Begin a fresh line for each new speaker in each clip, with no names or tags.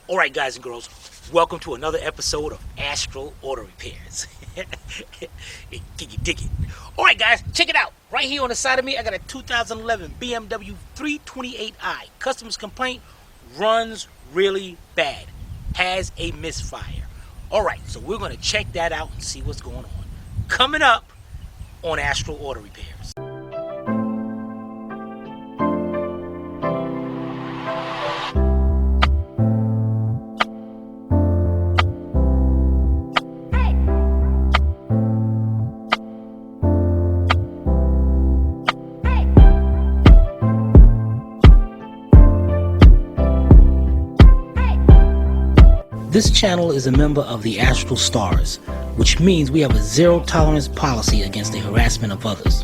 Alright guys and girls, welcome to another episode of Astral Auto Repairs. Dig it. Alright guys, check it out. Right here on the side of me, I got a 2011 BMW 328i. Customer's complaint, runs really bad. Has a misfire. Alright, so we're going to check that out and see what's going on. Coming up on Astral Auto Repairs. This channel is a member of the Astral Stars, which means we have a zero tolerance policy against the harassment of others.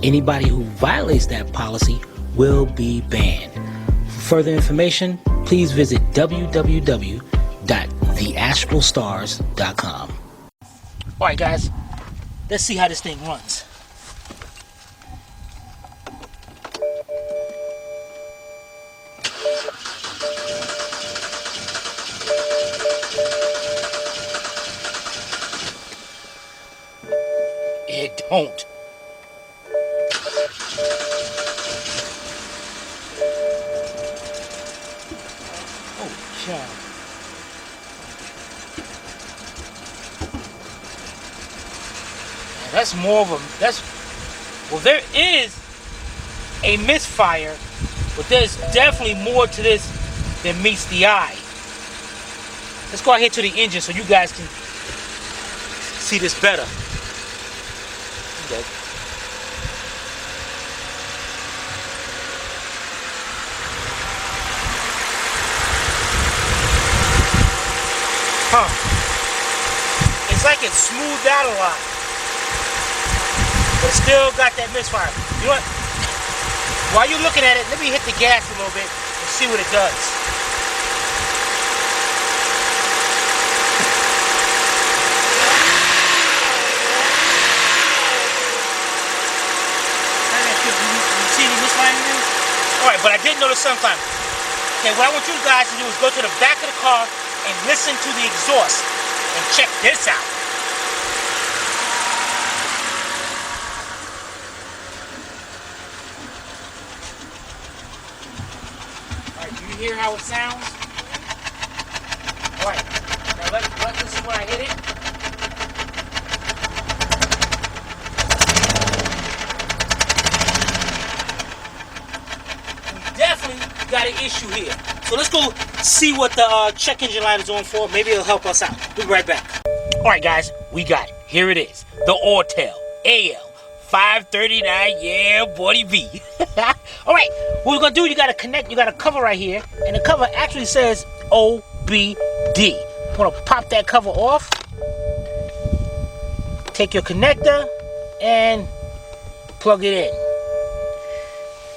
Anybody who violates that policy will be banned. For further information, please visit www.theastralstars.com. Alright guys, let's see how this thing runs. It don't. Oh, child. That's more of a, well, there is a misfire, but there's definitely more to this than meets the eye. Let's go out here to the engine so you guys can see this better. Okay. Huh. It's like it's smoothed out a lot. But still got that misfire. You know what? While you're looking at it, let me hit the gas a little bit and see what it does. Alright, but I did notice something. Okay, what I want you guys to do is go to the back of the car and listen to the exhaust and check this out. Alright, do you hear how it sounds? Alright, now let's listen when I hit it. Got an issue here. So let's go see what the check engine light is on for. Maybe it'll help us out. We'll be right back. Alright guys, we got it. Here it is. The Ortel AL539, yeah, buddy B. Alright, what we're gonna do, you gotta connect, you got a cover right here, and the cover actually says OBD. I'm gonna pop that cover off. Take your connector and plug it in.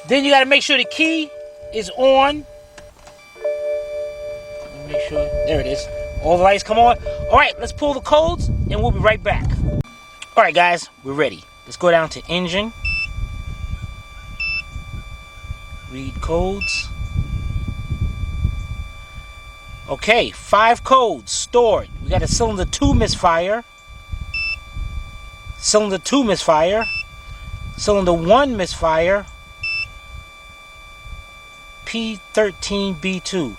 Then you gotta make sure the key is on. Let me make sure. There it is. All the lights come on. Alright, let's pull the codes and we'll be right back. Alright guys, we're ready. Let's go down to engine. Read codes. Okay, 5 codes stored. We got a cylinder 2 misfire. Cylinder 2 misfire. Cylinder 1 misfire. P0302.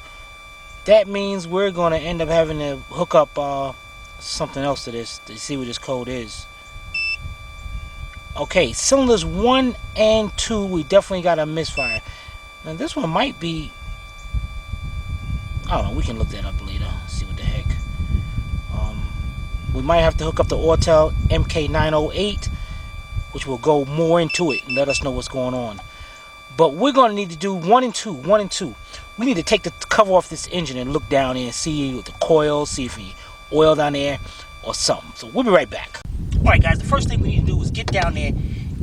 That means we're going to end up having to hook up something else to this to see what this code is. Okay, cylinders 1 and 2, we definitely got a misfire. Now this one might be, I don't know, we can look that up later, see what the heck. We might have to hook up the Ortel MK908, which will go more into it and let us know what's going on. But we're going to need to do 1 and 2. We need to take the cover off this engine and look down there and see the coils, see if any oil down there or something. So we'll be right back. Alright guys, the first thing we need to do is get down there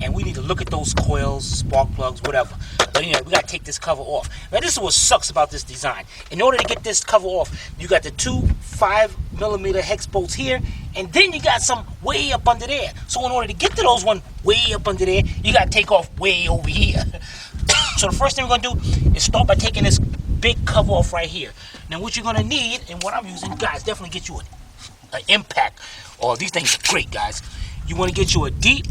and we need to look at those coils, spark plugs, whatever. But you know, we got to take this cover off. Now this is what sucks about this design. In order to get this cover off, you got the 2 5mm hex bolts here, and then you got some way up under there. So in order to get to those one way up under there, you got to take off way over here. So the first thing we're going to do is start by taking this big cover off right here. Now what you're gonna need, and what I'm using, guys, definitely get you an impact. Oh, these things are great, guys. You want to get you a deep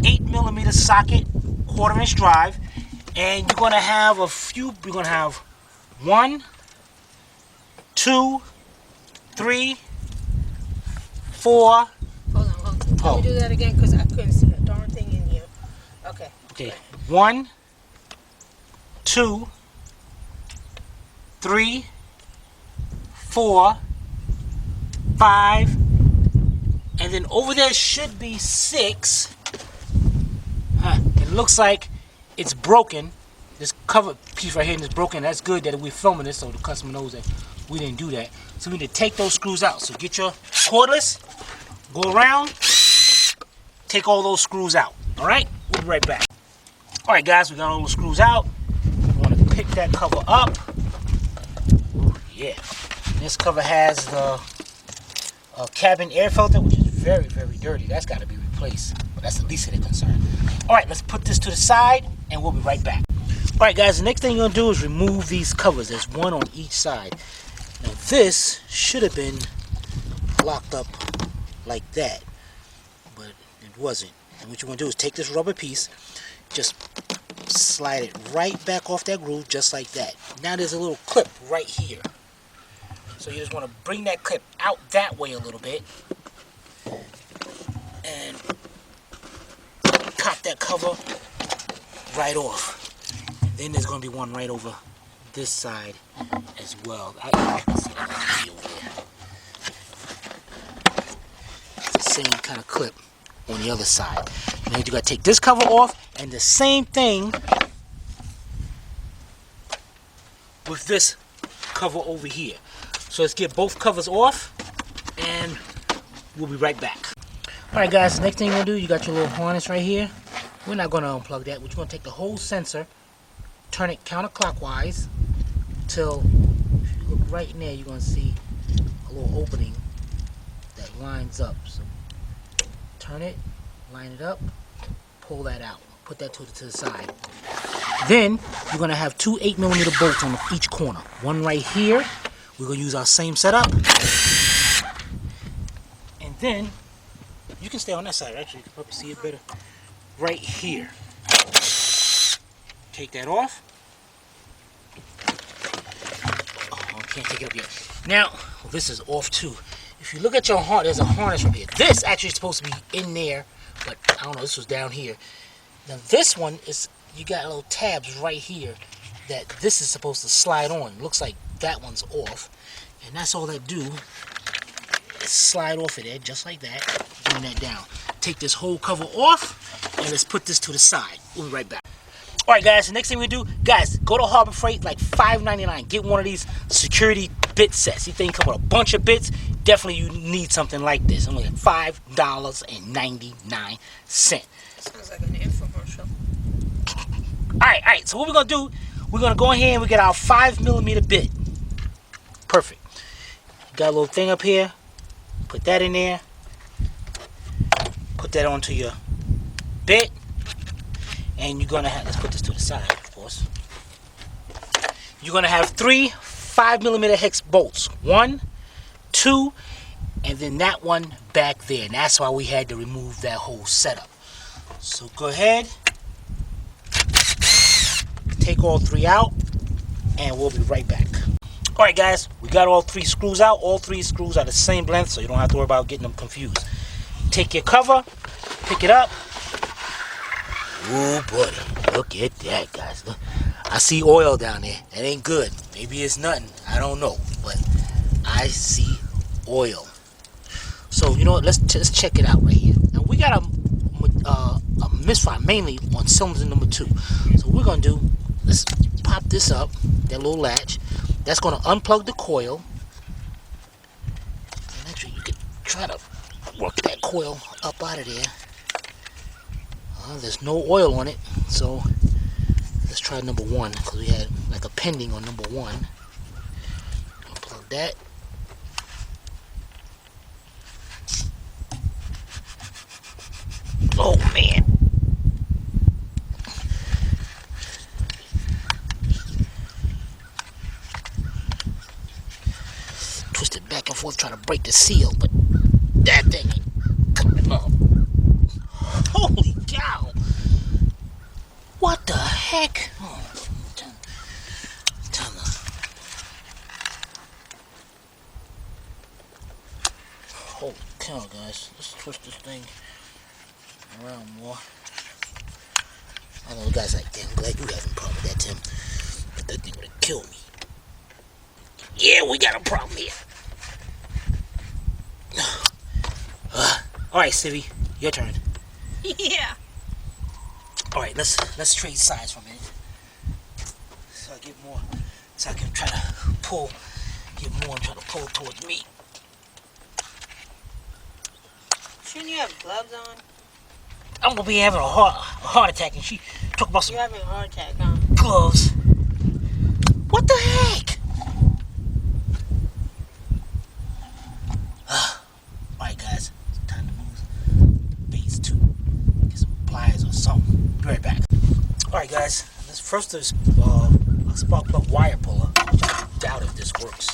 8mm socket, 1/4 inch drive, and you're gonna have a few. You're gonna have 1, 2, 3, 4.
Hold on. Can we do that again? Because I couldn't see a darn thing in here. Okay.
Okay. 1, 2, 3, 4, 5, and then over there should be 6. It looks like it's broken. This cover piece right here is broken. That's good that we're filming this so the customer knows that we didn't do that. So we need to take those screws out. So get your cordless, go around, take all those screws out. All right, we'll be right back. All right, guys, we got all the screws out. We want to pick that cover up. Ooh, yeah, this cover has the cabin air filter, which is very, very dirty. That's got to be replaced, but that's the least of the concern. All right, let's put this to the side, and we'll be right back. All right, guys, the next thing you're gonna do is remove these covers. There's one on each side. Now this should have been locked up like that, but it wasn't. And what you're gonna do is take this rubber piece, just slide it right back off that groove, just like that. Now there's a little clip right here. So you just wanna bring that clip out that way a little bit, and pop that cover right off. Then there's going to be one right over this side as well. I can see that over there. It's the same kind of clip on the other side. Now you got to take this cover off, and the same thing with this cover over here. So let's get both covers off, and we'll be right back. Alright, guys, the next thing you're going to do, you got your little harness right here. We're not going to unplug that. We're going to take the whole sensor, turn it counterclockwise till, if you look right in there, you're going to see a little opening that lines up. So turn it, line it up, pull that out, put that to the side. Then you're going to have 2 8mm bolts on each corner. One right here. We're going to use our same setup. And then you can stay on that side. Actually, you can probably see it better. Right here. Take that off. Oh, I can't take it up yet. Now, well, this is off too. If you look at your harness, there's a harness right here. This actually is supposed to be in there, but I don't know, this was down here. Now this one is, you got little tabs right here that this is supposed to slide on. Looks like that one's off. And that's all that do. Slide off of there, just like that. Bring that down. Take this whole cover off, and let's put this to the side. We'll be right back. Alright, guys, the next thing we do, guys, go to Harbor Freight, like $5.99. Get one of these security bit sets. You think come with a bunch of bits? Definitely you need something like this. Only $5.99.
Sounds like an infomercial.
Alright, so what we're going to do, we're going to go ahead and we get our 5mm bit. Perfect. Got a little thing up here. Put that in there. Put that onto your bit. And you're going to have, let's put this to the side, of course. You're going to have 3 5mm hex bolts. 1, 2, and then that one back there. And that's why we had to remove that whole setup. So go ahead. Take all 3 out. And we'll be right back. Alright, guys, we got all 3 screws out. All 3 screws are the same length, so you don't have to worry about getting them confused. Take your cover, pick it up. Ooh, buddy, look at that, guys. Look, I see oil down there. That ain't good. Maybe it's nothing. I don't know, but I see oil. So you know what? Let's check it out right here. Now we got a misfire mainly on cylinder number 2. So what we're gonna do, let's pop this up, that little latch. That's going to unplug the coil. And actually, you can try to work that coil up out of there. There's no oil on it, so let's try number 1 because we had like a pending on number 1. Unplug that. Oh man. break the seal, but that thing ain't coming up. Holy cow! What the heck? Oh, time to... Holy cow, guys. Let's twist this thing around more. I know the guy's like, damn, glad you having a problem with that, Tim. But that thing would have killed me. Yeah, we got a problem here. Alright, Sivy, your turn.
Yeah.
Alright, let's trade sides for a minute. So I get more, so I can try to pull, get more and try to pull towards me.
Shouldn't you have gloves on?
I'm gonna be having a heart attack, and she talk about some
You're having a heart attack, huh?
gloves. What the heck? Alright, guys, it's time to move base 2. Get some pliers or something. Be right back. Alright, guys, first there's a spark plug wire puller, which I doubt if this works.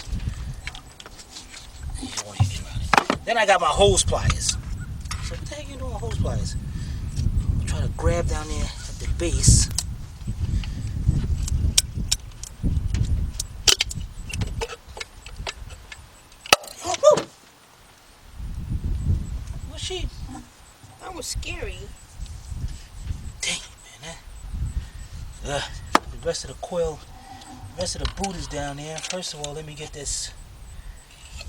You don't want to get around it. Then I got my hose pliers. So what the heck you doing with hose pliers? I'm trying to grab down there at the base. What's she?
That was scary.
Dang it, man. The rest of the coil, the rest of the boot is down there. First of all, let me get this.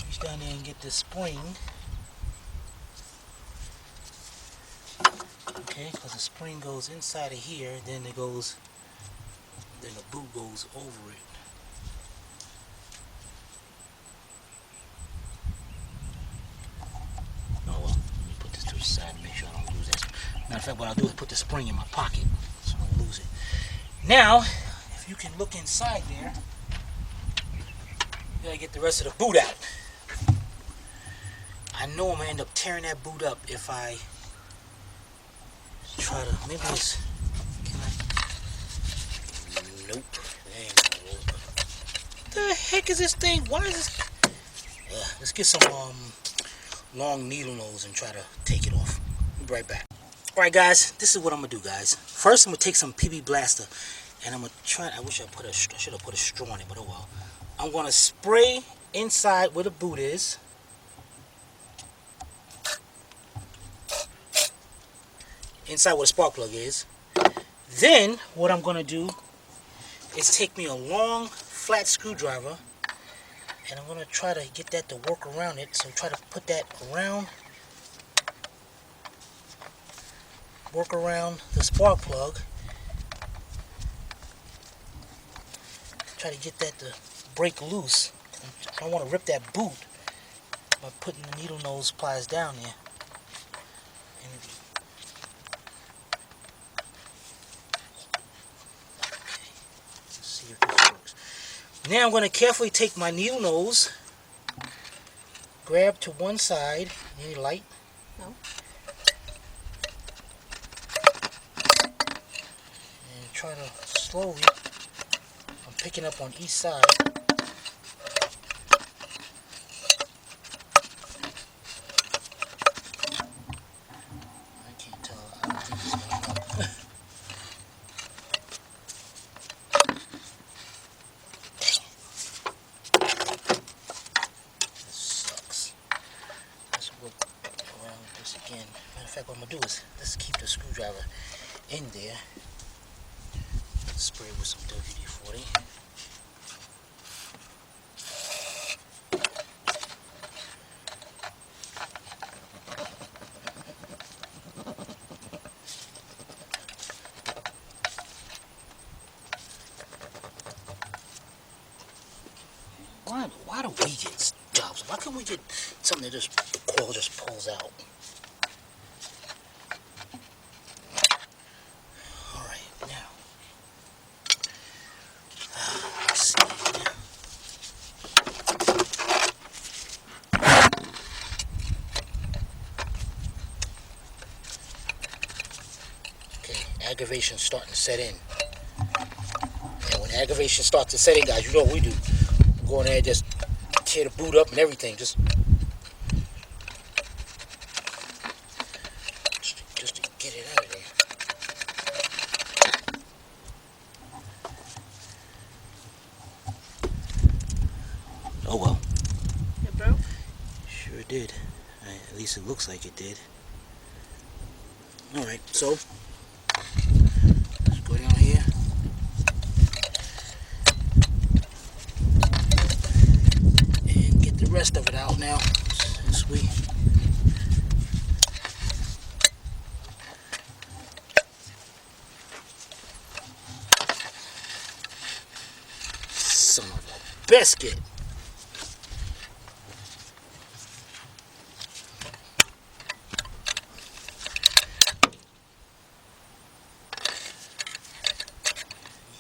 Reach down there and get this spring. Okay, because the spring goes inside of here, then it goes, then the boot goes over it. Oh well, let me put this to the side and make sure I don't lose that. Matter of fact, what I'll do is put the spring in my pocket so I don't lose it. Now, if you can look inside there, you gotta get the rest of the boot out. I know I'm gonna end up tearing that boot up if I try to, maybe it's, can I? Nope, that ain't gonna work. What the heck is this thing? Why is this? Let's get some long needle nose and try to take it off. We'll be right back. Alright guys, this is what I'm gonna do, guys. First I'm gonna take some PB Blaster and I'm gonna try, I should have put a straw in it, but oh well. I'm gonna spray inside where the boot is. Inside where the spark plug is. Then what I'm gonna do is take me a long flat screwdriver and I'm gonna try to get that to work around it. So try to put that around, work around the spark plug. Try to get that to break loose. I don't want to rip that boot by putting the needle nose pliers down there. See if this works. Now I'm going to carefully take my needle nose, grab to one side. Any light?
No.
And try to slowly, I'm picking up on each side. I can't tell. I don't think it's going up. Again, matter of fact, what I'm gonna do is let's keep the screwdriver in there. Spray with some WD-40. Why do we get jobs? Why can't we get something that just the coil just pulls out? Aggravation starting to set in. And when aggravation starts to set in, guys, you know what we do. We go in there and just tear the boot up and everything. Just At least it looks like it did. Alright, so let's go down here. And get the rest of it out now. Since we son of a biscuit.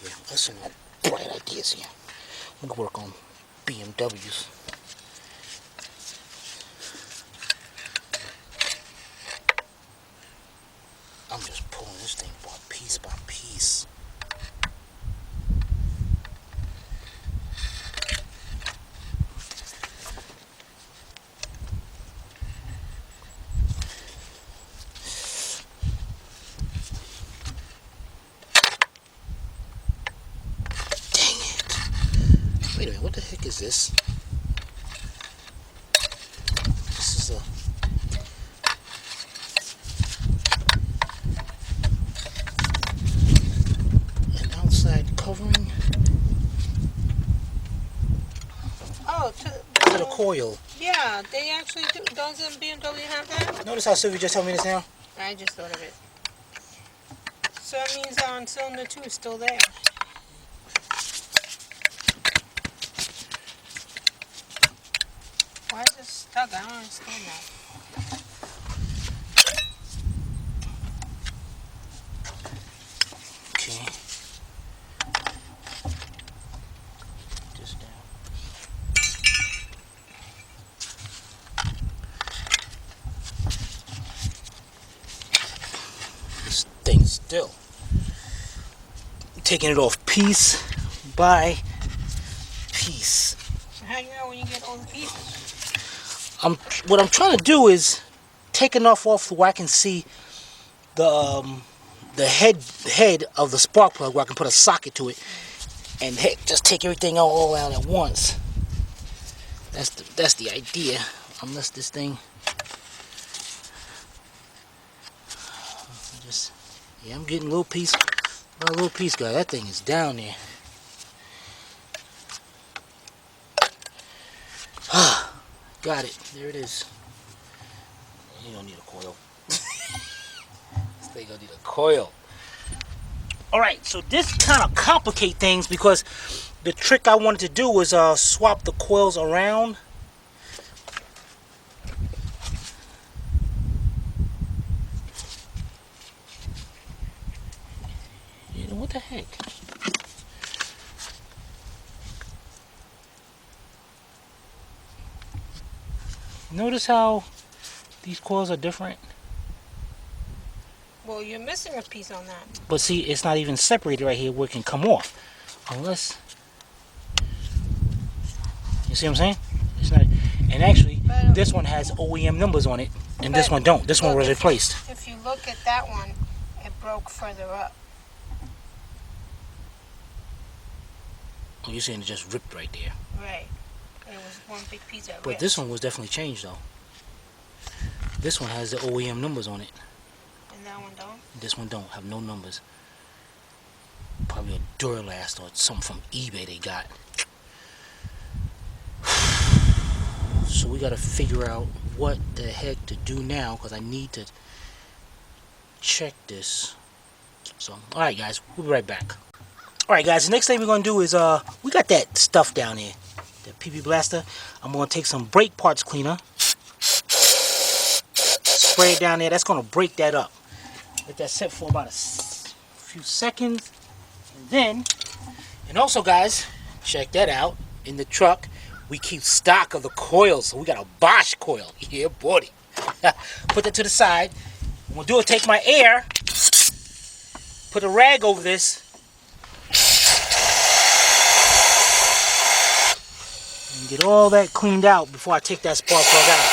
Yeah, that's some bright ideas here. I'm gonna work on BMWs. I'm just pulling this thing apart piece by piece. Wait a minute, what the heck is this? This is an outside covering.
Oh,
To the coil.
Yeah, they actually do. Doesn't BMW have that?
Notice how Sylvia just told me this now?
I just thought of it. So that means on cylinder 2 is still there. Why is this stuck? I don't understand that.
Okay. Put this down. This thing's still. Taking it off piece by piece.
So how do you know when you get all the pieces?
What I'm trying to do is take enough off where I can see the head of the spark plug, where I can put a socket to it, and heck, just take everything all out at once. That's the idea. Unless this thing, yeah, I'm getting a little piece by little piece, guys. That thing is down there. Got it. There it is. You don't need a coil. This thing gonna need a coil. Alright, so this kind of complicate things because the trick I wanted to do was swap the coils around. You know, what the heck? Notice how these coils are different?
Well, you're missing a piece on that.
But see, it's not even separated right here where it can come off. Unless... You see what I'm saying? It's not... And actually, this one has OEM numbers on it, and this one don't. This one was replaced.
If you look at that one, it broke further up.
Oh, you're saying it just ripped right there.
Right. It was one big piece of
But this one was definitely changed, though. This one has the OEM numbers on it.
And that one don't?
This one don't have no numbers. Probably a Duralast or something from eBay they got. So we got to figure out what the heck to do now, because I need to check this. So, alright guys, we'll be right back. Alright guys, the next thing we're going to do is, we got that stuff down there. The PP Blaster. I'm going to take some brake parts cleaner. Spray it down there. That's going to break that up. Let that sit for about a few seconds. And then, and also guys, check that out. In the truck, we keep stock of the coils. So we got a Bosch coil. Yeah, buddy. Put that to the side. What we'll do is take my air, put a rag over this, and get all that cleaned out before I take that spark plug out.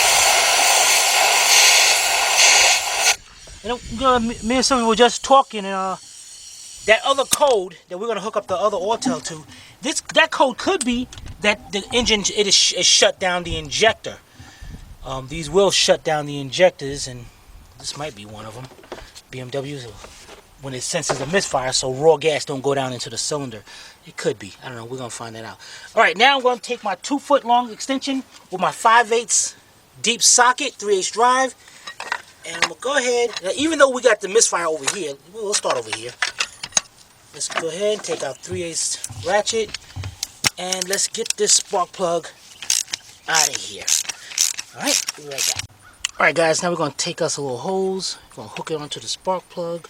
And me and Sylvia were just talking, and that other code that we're gonna hook up the other Autel to, that code could be that the engine is shut down the injector. These will shut down the injectors, and this might be one of them. BMWs, when it senses a misfire, so raw gas don't go down into the cylinder. It could be. I don't know. We're going to find that out. All right, now I'm going to take my 2-foot long extension with my 5/8 deep socket, 3/8 drive, and I'm going to go ahead. Now, even though we got the misfire over here, we'll start over here. Let's go ahead and take our 3/8 ratchet, and let's get this spark plug out of here. All right, be right back. All right, guys, now we're going to take us a little hose. We're going to hook it onto the spark plug.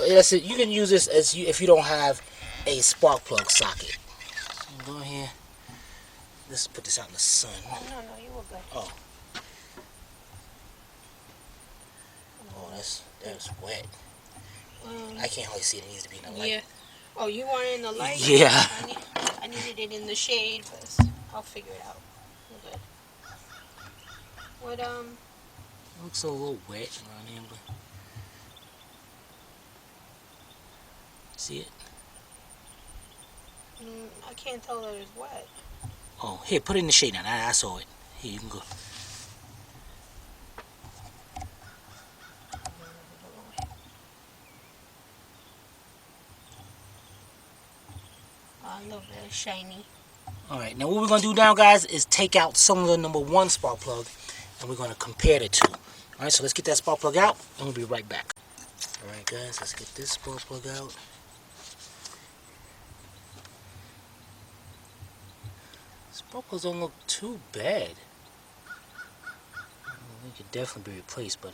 That's it. You can use this as if you don't have a spark plug socket. So go here. Let's put this out in the sun.
No, you were good.
Oh, that's wet. I can't hardly see it. It needs to be in the light.
Yeah. Oh, you want it in the light?
Yeah.
I needed it in the shade, but I'll figure it out. We're good. What
It looks a little wet around here, but see it?
I can't tell that it's wet.
Oh, here, put it in the shade now. I saw it. Here, you can go.
I love that shiny.
Alright, now what we're going to do now, guys, is take out cylinder number 1 spark plug, and we're going to compare the two. Alright, so let's get that spark plug out, and we'll be right back. Alright, guys, let's get this spark plug out. Spark plugs don't look too bad. It could definitely be replaced, but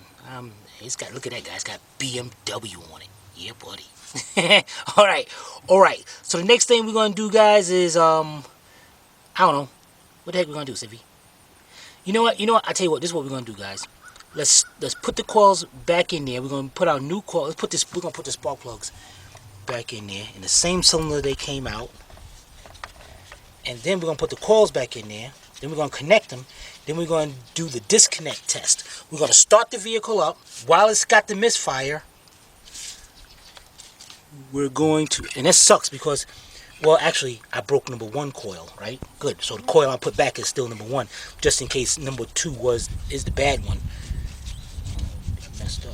it's got, look at that, guys, it's got BMW on it. Yeah, buddy. Alright. So the next thing we're going to do, guys, is, I don't know. What the heck we're going to do, Siffy? You know what? I tell you what, this is what we're going to do, guys. Let's put the coils back in there. We're going to put our new coil. We're going to put the spark plugs back in there in the same cylinder they came out. And then we're going to put the coils back in there. Then we're going to connect them. Then we're going to do the disconnect test. We're going to start the vehicle up while it's got the misfire. We're going to, and this sucks because, well, actually, I broke number 1 coil, right? Good. So the coil I put back is still number 1, just in case number 2 is the bad one. Got messed up.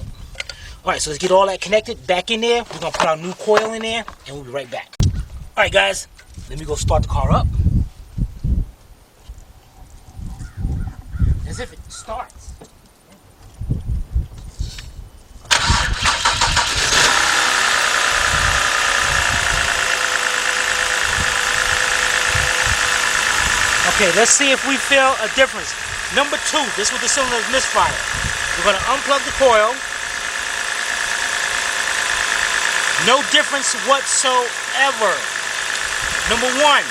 All right, so let's get all that connected back in there. We're gonna put our new coil in there, and we'll be right back. All right, guys, let me go start the car up. As if it starts. Okay, let's see if we feel a difference. Number 2, this was the cylinder of misfire. We're going to unplug the coil. No difference whatsoever. Number 1.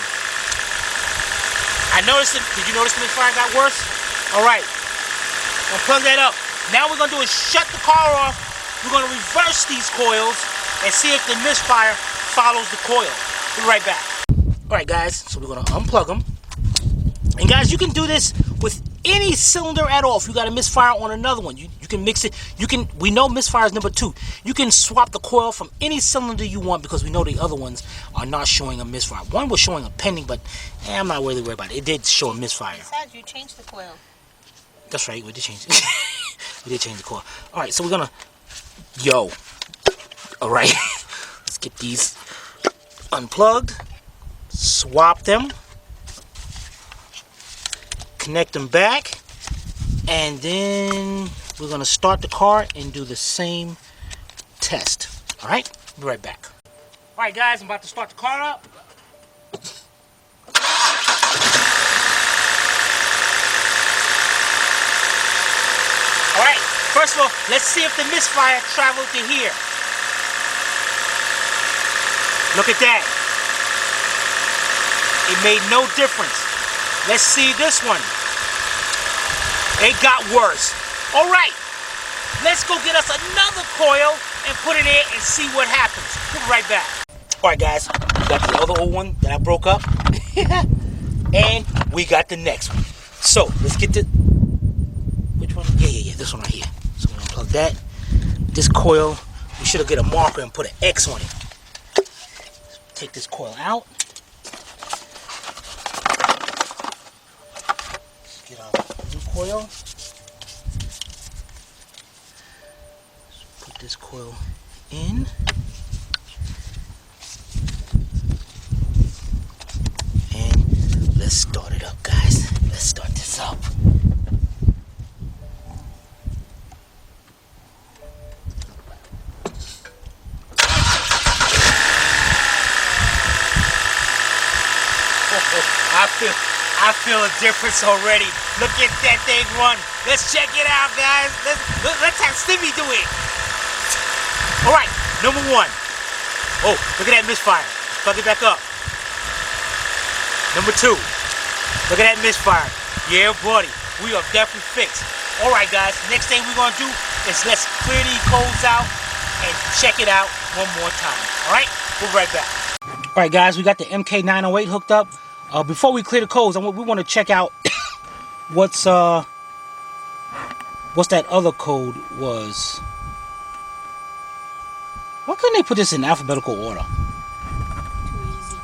I noticed it. Did you notice the misfire got worse? Alright. Unplug that up. Now what we're going to do is shut the car off. We're going to reverse these coils and see if the misfire follows the coil. We'll be right back. Alright, guys. So we're going to unplug them. And guys, you can do this with any cylinder at all. If you got a misfire on another one, you can mix it. We know misfire is number 2. You can swap the coil from any cylinder you want because we know the other ones are not showing a misfire. One was showing a pending, but I'm not really worried about it. It did show a misfire.
Besides, you changed the coil.
That's right, we did change it. We did change the coil. Alright, so we're gonna alright. Let's get these unplugged, swap them, connect them back, and then we're going to start the car and do the same test. Alright, be right back. Alright guys, I'm about to start the car up. Alright, first of all, let's see if the misfire traveled to here. Look at that. It made no difference. Let's see this one. It got worse. Alright, let's go get us another coil and put it in and see what happens. We'll be right back. Alright guys, we got the other old one that I broke up. And we got the next one. So, let's get the... Which one? Yeah, this one right here. So we're going to unplug that. This coil, we should have get a marker and put an X on it. Take this coil out. coil. Let's put this coil in. And let's start it up, guys. Let's start this up. I feel a difference already. Look at that thing run. Let's check it out, guys. Let's have Stevie do it. All right, number one. Oh, look at that misfire. Plug it back up. Number two. Look at that misfire. Yeah, buddy. We are definitely fixed. All right, guys. Next thing we're gonna do is let's clear these codes out and check it out one more time. All right, we'll be right back. All right, guys. We got the MK908 hooked up. Before we clear the codes, we want to check out what's that other code was. Why couldn't they put this in alphabetical order?
Too easy.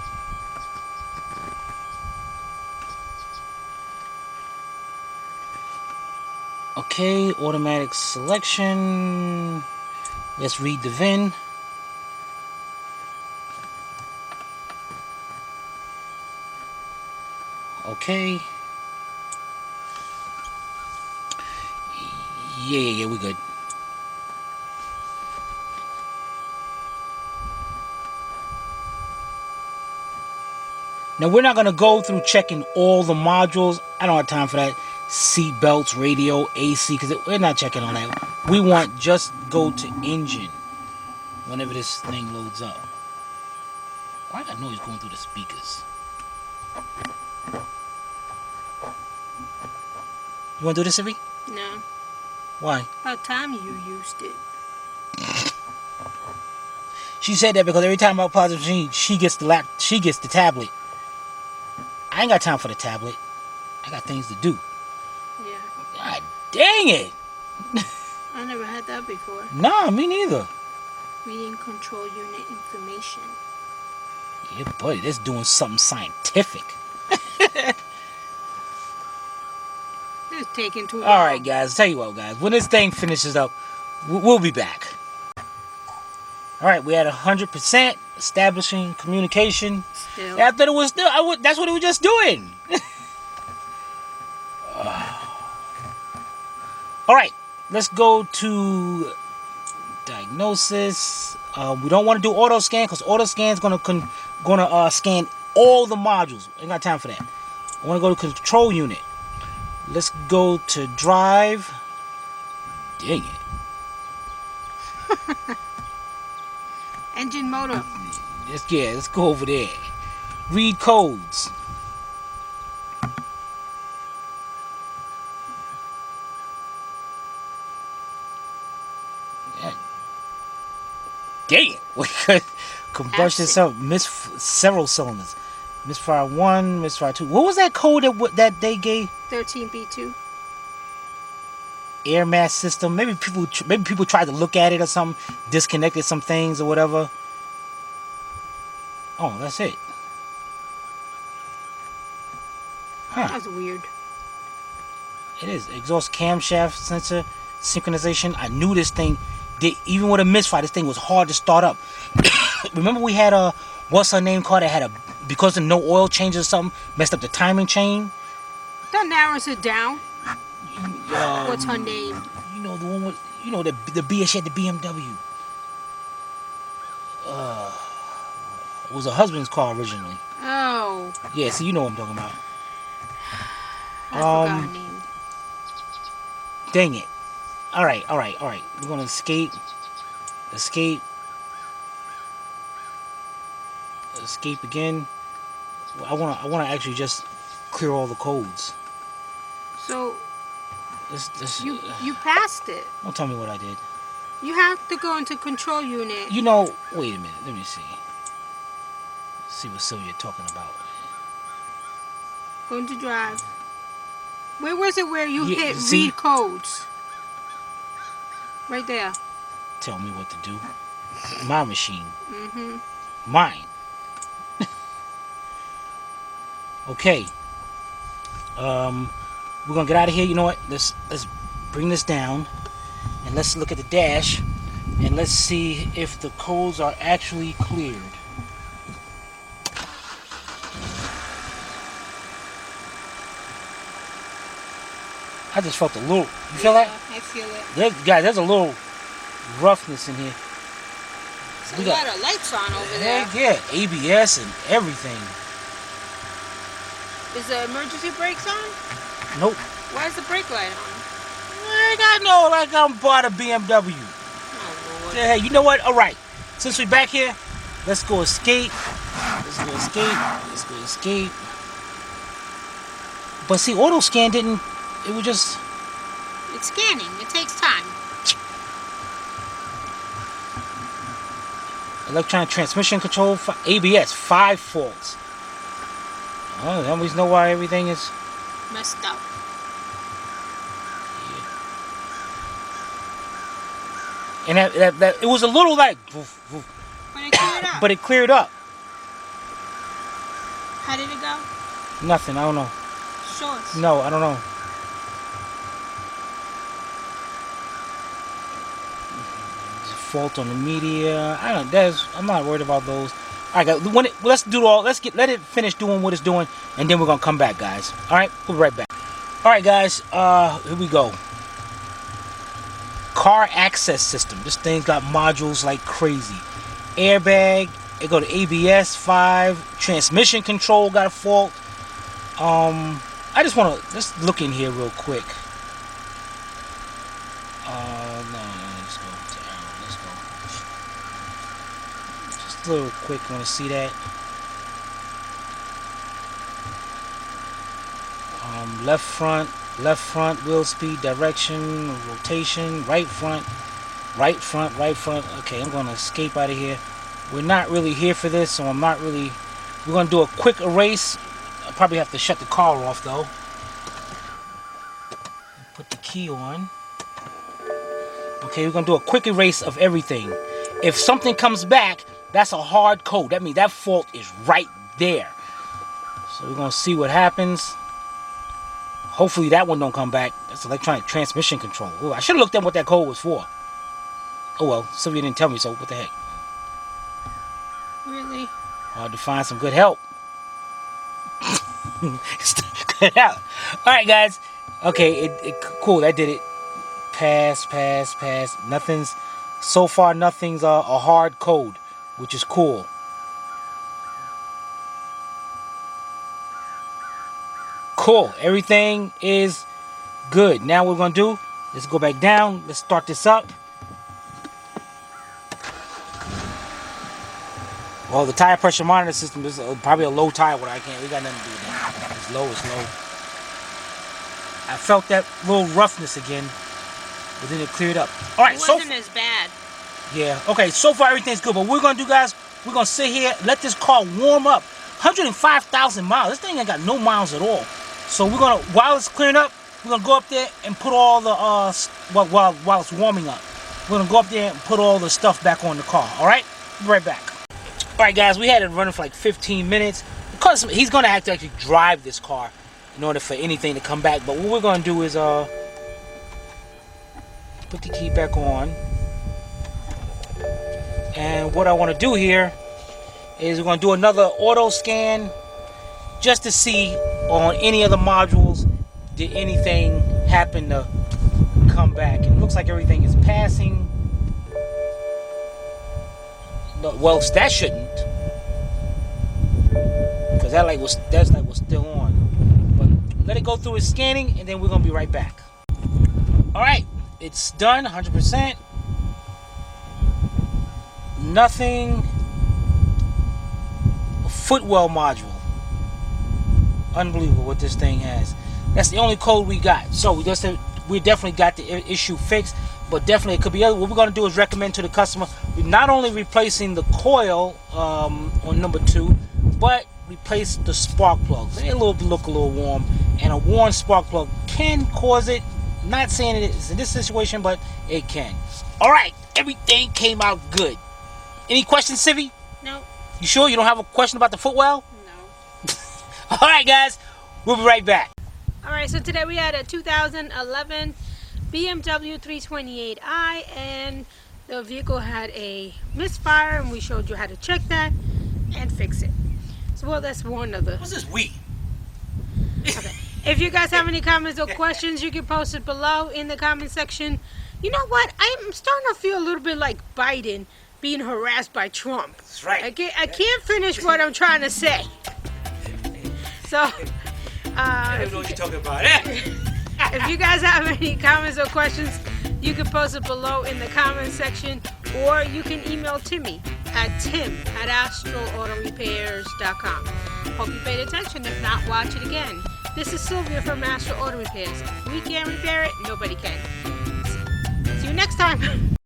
Okay, automatic selection. Let's read the VIN. Okay. Yeah, we're good. Now we're not gonna go through checking all the modules. I don't have time for that. Seat belts, radio, AC, because we're not checking on that. We want just go to engine whenever this thing loads up. Why I got noise going through the speakers? You want to do this, Siri?
No.
Why?
About time you used it.
She said that because every time I pause the machine, she gets the tablet. I ain't got time for the tablet. I got things to do.
Yeah.
God dang it!
I never had that before.
Nah, me neither.
Reading control unit information.
Yeah, buddy, that's doing something scientific.
This is taking too long.
Alright, guys, tell you what, guys. When this thing finishes up, we'll be back. Alright, we had 100% establishing communication.
Still.
After it was still, that's what we were just doing. Alright, let's go to diagnosis. We don't want to do auto scan because auto scan is gonna scan all the modules. Ain't got time for that. I want to go to control unit. Let's go to drive. Dang it.
Engine motor.
Let's go over there. Read codes. Yeah. Dang it. Combustion several cylinders. Misfire 1, Misfire 2. What was that code that they gave?
13B2.
Air mass system. Maybe people tried to look at it or something, disconnected some things or whatever. Oh, that's it. Huh.
That's weird.
It is. Exhaust camshaft sensor synchronization. I knew this thing did. Even with a Misfire, this thing was hard to start up. Remember we had a what's her name car that had because of no oil changes or something messed up the timing chain.
That narrows it down. What's her name?
You know the one with the BS had the BMW. It was her husband's car originally.
Oh.
Yeah, so you know what I'm talking about.
I forgot her name.
Dang it. Alright. We're gonna escape. Escape again. I wanna actually just clear all the codes.
So
This
you passed it.
Don't tell me what I did.
You have to go into control unit.
You know, wait a minute, let me see. See what Sylvia talking about.
Going to drive. Where was it where you hit
see?
read codes? Right there.
Tell me what to do. My machine.
Mm-hmm.
Mine. Okay. we're gonna get out of here. You know what? Let's bring this down and let's look at the dash and let's see if the coals are actually cleared. I just felt a little. You feel that?
I feel it.
There's a little roughness in here.
There's a lot of lights on over there.
Heck yeah, ABS and everything.
Is the emergency brakes on?
Nope.
Why is the brake light on?
I know, like I'm bought a BMW.
Oh Lord.
Hey, you know what? All right. Since we're back here, let's go escape. Let's go escape. Let's go escape. But see, auto scan didn't. It was just.
It's scanning. It takes time.
Electronic transmission control, ABS, 5 faults. Oh, I always know why everything is
Messed up.
Yeah. And that it was a little like,
But it cleared up.
but it cleared up.
How did it go?
Nothing. I don't know.
Show us.
No, I don't know. There's a fault on the media. I'm not worried about those. All right, guys. Let it finish doing what it's doing, and then we're gonna come back, guys. All right, we'll be right back. All right, guys. Here we go. Car access system. This thing's got modules like crazy. Airbag. It go to ABS 5. Transmission control got a fault. I just want to just look in here real quick. No, let's go to arrow. Let's go. Just a little quick. Want to see that? Left front, wheel speed, direction, rotation, right front. Okay, I'm gonna escape out of here. We're not really here for this, so I'm not really. We're gonna do a quick erase. I'll probably have to shut the car off though. Put the key on. Okay, we're gonna do a quick erase of everything. If something comes back, that's a hard code. That means that fault is right there. So we're gonna see what happens. Hopefully that one don't come back. That's electronic transmission control. Ooh, I should have looked at what that code was for. Oh well, Sylvia didn't tell me, so what the heck.
Really?
Hard to find some good help. Good help. Alright guys. Okay, cool, that did it. Pass. Nothing's a hard code, which is cool. Cool, everything is good. Now what we're gonna do, let's go back down, let's start this up. Well, the tire pressure monitor system is probably a low tire, but we got nothing to do with that. It's low. I felt that little roughness again, but then it cleared up. All right,
it wasn't as bad.
Yeah, okay, so far everything's good, but what we're gonna do, guys, we're gonna sit here, let this car warm up. 105,000 miles. This thing ain't got no miles at all. So we're gonna, while it's clearing up, we're gonna go up there and put all the while it's warming up, we're gonna go up there and put all the stuff back on the car. All right, be right back. All right, guys, we had it running for like 15 minutes because he's gonna have to actually drive this car in order for anything to come back. But what we're gonna do is put the key back on, and what I want to do here is we're gonna do another auto scan just to see on any of the modules did anything happen to come back. And it looks like everything is passing. No, well, that shouldn't, because that light was still on. But let it go through its scanning, and then we're gonna be right back. All right, it's done, 100%. Nothing. A footwell module. Unbelievable what this thing has. That's the only code we got. So we definitely got the issue fixed, but definitely it could be other. What we're going to do is recommend to the customer, we're not only replacing the coil on number 2, but replace the spark plugs. They look a little warm, and a worn spark plug can cause it. Not saying it is in this situation, but it can. All right, everything came out good. Any questions, Civvy?
No.
You sure you don't have a question about the footwell?
No.
All right, guys, we'll be right back.
Alright, so today we had a 2011 BMW 328i, and the vehicle had a misfire, and we showed you how to check that and fix it. So, well, that's one of the...
What's this we?
Okay. If you guys have any comments or questions, you can post it below in the comment section. You know what? I'm starting to feel a little bit like Biden being harassed by Trump.
That's right.
I can't finish what I'm trying to say. So,
I don't know what you're talking about.
if you guys have any comments or questions, you can post it below in the comment section, or you can email Timmy at tim@AstralAutoRepairs.com. Hope you paid attention. If not, watch it again. This is Sylvia from Astral Auto Repairs. If we can't repair it, nobody can. See you next time.